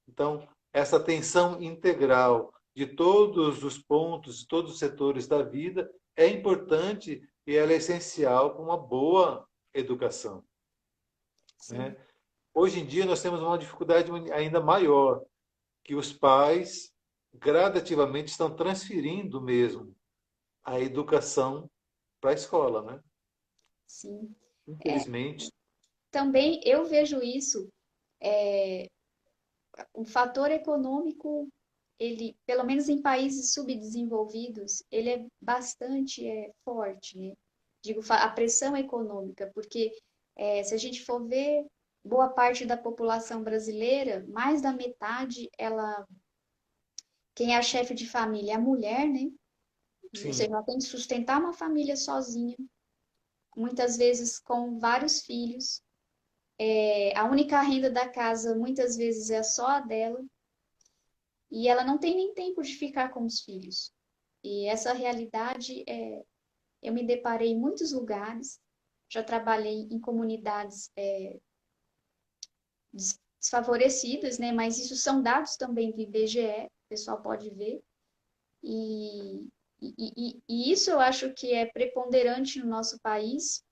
Então, essa atenção integral de todos os pontos, de todos os setores da vida é importante e ela é essencial para uma boa educação, né? Sim. Hoje em dia nós temos uma dificuldade ainda maior, que os pais gradativamente estão transferindo mesmo a educação para a escola, né? Sim. É, Infelizmente, também eu vejo isso, o fator econômico, ele, pelo menos em países subdesenvolvidos, ele é bastante forte, né? Digo, a pressão econômica, porque se a gente for ver, boa parte da população brasileira, mais da metade, quem é a chefe de família é a mulher, né? Ou seja, sim, ela tem que sustentar uma família sozinha, muitas vezes com vários filhos. A única renda da casa muitas vezes é só a dela e ela não tem nem tempo de ficar com os filhos. E essa realidade eu me deparei em muitos lugares. Já trabalhei em comunidades desfavorecidas, né? Mas isso são dados também do IBGE, o pessoal pode ver. E, e isso eu acho que é preponderante no nosso país,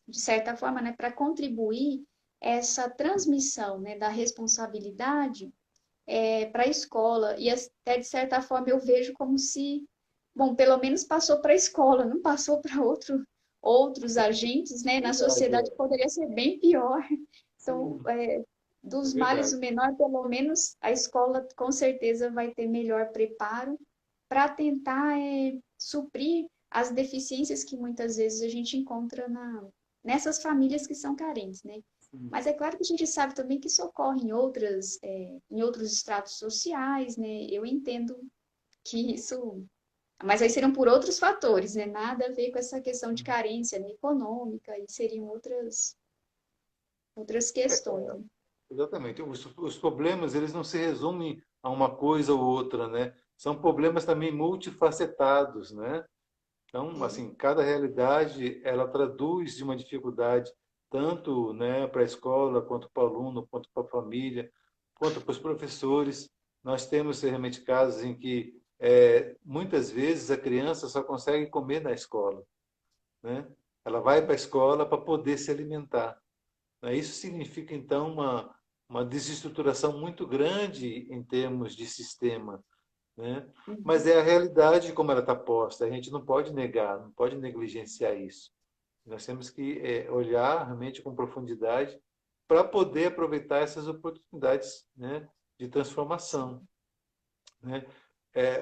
de certa forma, né, para contribuir essa transmissão, né, da responsabilidade para a escola. E até, de certa forma, eu vejo como se, bom, pelo menos passou para a escola, não passou para outros agentes, né? Na verdade, sociedade poderia ser bem pior. Então, sim, é dos males verdade. o menor, pelo menos a escola com certeza vai ter melhor preparo para tentar suprir as deficiências que muitas vezes a gente encontra nessas famílias que são carentes, né? Sim. Mas é claro que a gente sabe também que isso ocorre em outros estratos sociais, né? Eu entendo que isso. Mas aí seriam por outros fatores, né? Nada a ver com essa questão de carência, né, econômica, e seriam outras questões, né? Exatamente. Os problemas, eles não se resumem a uma coisa ou outra, né? São problemas também multifacetados, né? Então, É, assim, cada realidade, ela traduz de uma dificuldade, tanto, né, para a escola, quanto para o aluno, quanto para a família, quanto para os professores. Nós temos realmente casos em que, muitas vezes, a criança só consegue comer na escola, né? Ela vai para a escola para poder se alimentar, né? Isso significa, então, uma desestruturação muito grande em termos de sistema, né? Mas uhum, é a realidade como ela está posta. A gente não pode negar, não pode negligenciar isso. Nós temos que olhar realmente com profundidade para poder aproveitar essas oportunidades, né, de transformação, né?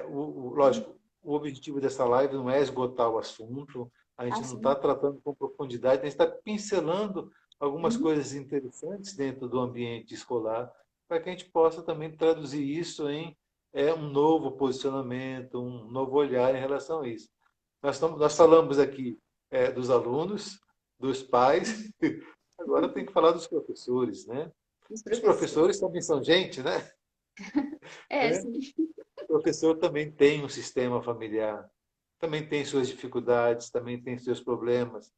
uhum. Lógico, o objetivo dessa live não é esgotar o assunto, a gente não está Assim, tratando com profundidade, a gente está pincelando algumas uhum, coisas interessantes dentro do ambiente escolar, para que a gente possa também traduzir isso em é um novo posicionamento, um novo olhar em relação a isso. Nós falamos aqui dos alunos, dos pais, agora tem que falar dos professores, né? Os Os professores. professores também são gente, né? É, É. sim. O professor também tem um sistema familiar, também tem suas dificuldades, também tem seus problemas.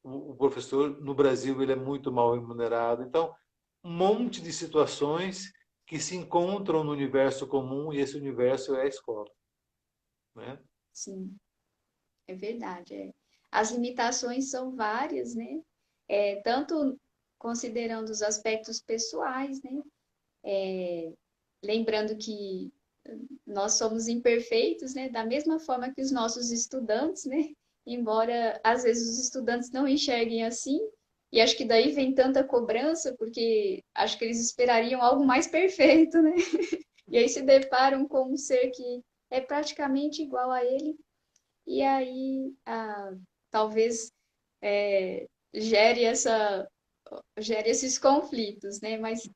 O professor, no Brasil, ele é muito mal remunerado. Então, um monte de situações que se encontram no universo comum, e esse universo é a escola, né? Sim, é verdade. É. As limitações são várias, né? Tanto considerando os aspectos pessoais, né? Lembrando que nós somos imperfeitos, né? Da mesma forma que os nossos estudantes, né? Embora às vezes os estudantes não enxerguem assim, e acho que daí vem tanta cobrança, porque acho que eles esperariam algo mais perfeito, né? E aí se deparam com um ser que é praticamente igual a ele, e aí talvez gere gere esses conflitos, né? Mas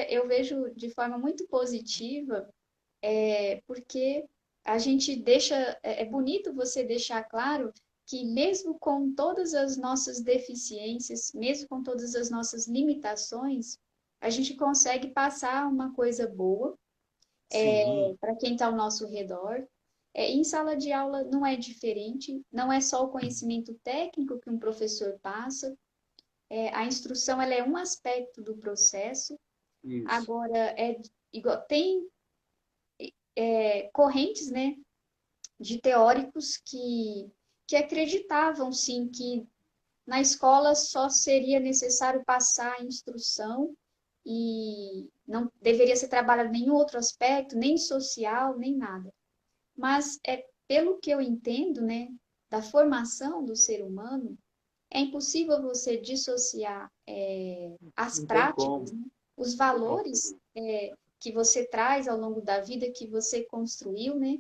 eu vejo de forma muito positiva, porque a gente deixa, é bonito você deixar claro que mesmo com todas as nossas deficiências, mesmo com todas as nossas limitações, a gente consegue passar uma coisa boa Sim, para quem está ao nosso redor. Em sala de aula não é diferente, não é só o conhecimento técnico que um professor passa, a instrução ela é um aspecto do processo. isso. Agora, tem correntes, né, de teóricos que acreditavam, sim, que na escola só seria necessário passar a instrução e não deveria ser trabalhado nenhum outro aspecto, nem social, nem nada. Mas pelo que eu entendo, né, da formação do ser humano, é impossível você dissociar as Não tem práticas, como. né, os Não. valores que você traz ao longo da vida, que você construiu, né?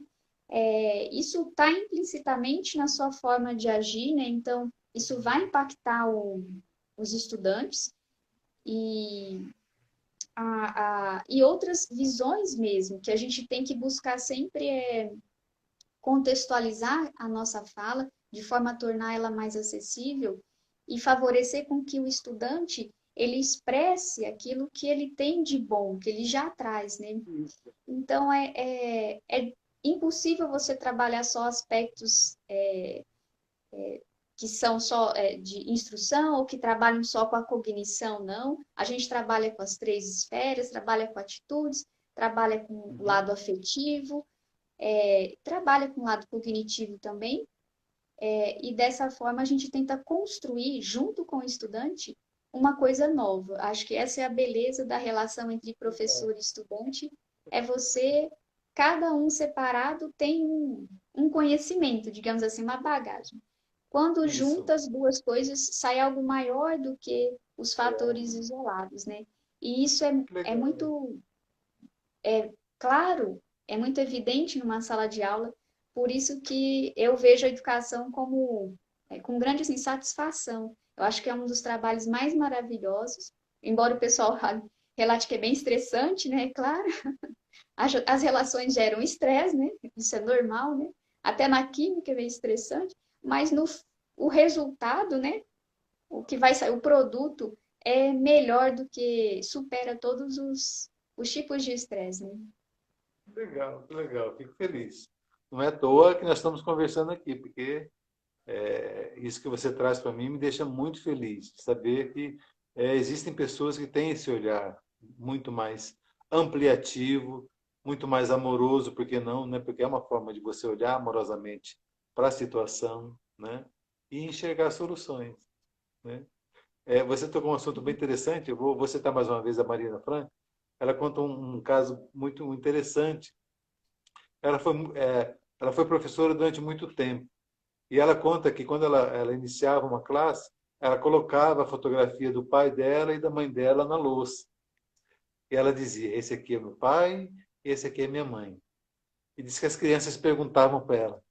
Isso está implicitamente na sua forma de agir, né? Então, isso vai impactar os estudantes e, e outras visões mesmo, que a gente tem que buscar sempre contextualizar a nossa fala de forma a tornar ela mais acessível e favorecer com que o estudante ele expresse aquilo que ele tem de bom, que ele já traz, né? Isso. Então, é impossível você trabalhar só aspectos que são só de instrução ou que trabalham só com a cognição, não. A gente trabalha com as três esferas, trabalha com atitudes, trabalha com o Uhum. lado afetivo, trabalha com o lado cognitivo também, e dessa forma a gente tenta construir, junto com o estudante, uma coisa nova. Acho que essa é a beleza da relação entre professor e estudante, é você, cada um separado tem um conhecimento, digamos assim, uma bagagem. Quando Isso. junta as duas coisas, sai algo maior do que os fatores É, isolados, né? E isso que é legal. muito claro, é muito evidente numa sala de aula, por isso que eu vejo a educação como com grande assim, satisfação. Eu acho que é um dos trabalhos mais maravilhosos, embora o pessoal relate que é bem estressante, né? Claro, as relações geram estresse, né? Isso é normal, né? Até na química é bem estressante, mas o resultado, né? O que vai sair, o produto é melhor do que supera todos os tipos de estresse, né? Legal, que legal. Fico feliz. Não é à toa que nós estamos conversando aqui, porque isso que você traz para mim me deixa muito feliz de saber que existem pessoas que têm esse olhar muito mais ampliativo, muito mais amoroso, por que não, né? Porque é uma forma de você olhar amorosamente para a situação, né? E enxergar soluções, né? Você tocou um assunto bem interessante. Eu vou citar mais uma vez a Marina Frank. Ela conta um caso muito interessante. Ela foi professora durante muito tempo. E ela conta que quando ela iniciava uma classe, ela colocava a fotografia do pai dela e da mãe dela na lousa. E ela dizia: esse aqui é meu pai, esse aqui é minha mãe. E disse que as crianças perguntavam para ela: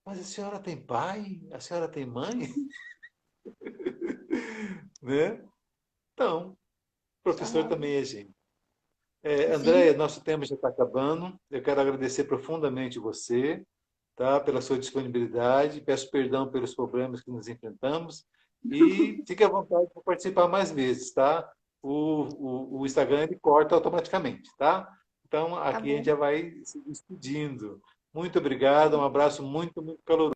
mas a senhora tem pai? A senhora tem mãe? Né? Então, o professor Aham. também é gente. Sim, Andréia, nosso tempo já está acabando. Eu quero agradecer profundamente você, tá, pela sua disponibilidade. Peço perdão pelos problemas que nos enfrentamos e fique à vontade para participar mais vezes, tá? O Instagram ele corta automaticamente, tá? Então tá aqui a gente bom. já vai se despedindo. Muito obrigado, um abraço muito, muito caloroso.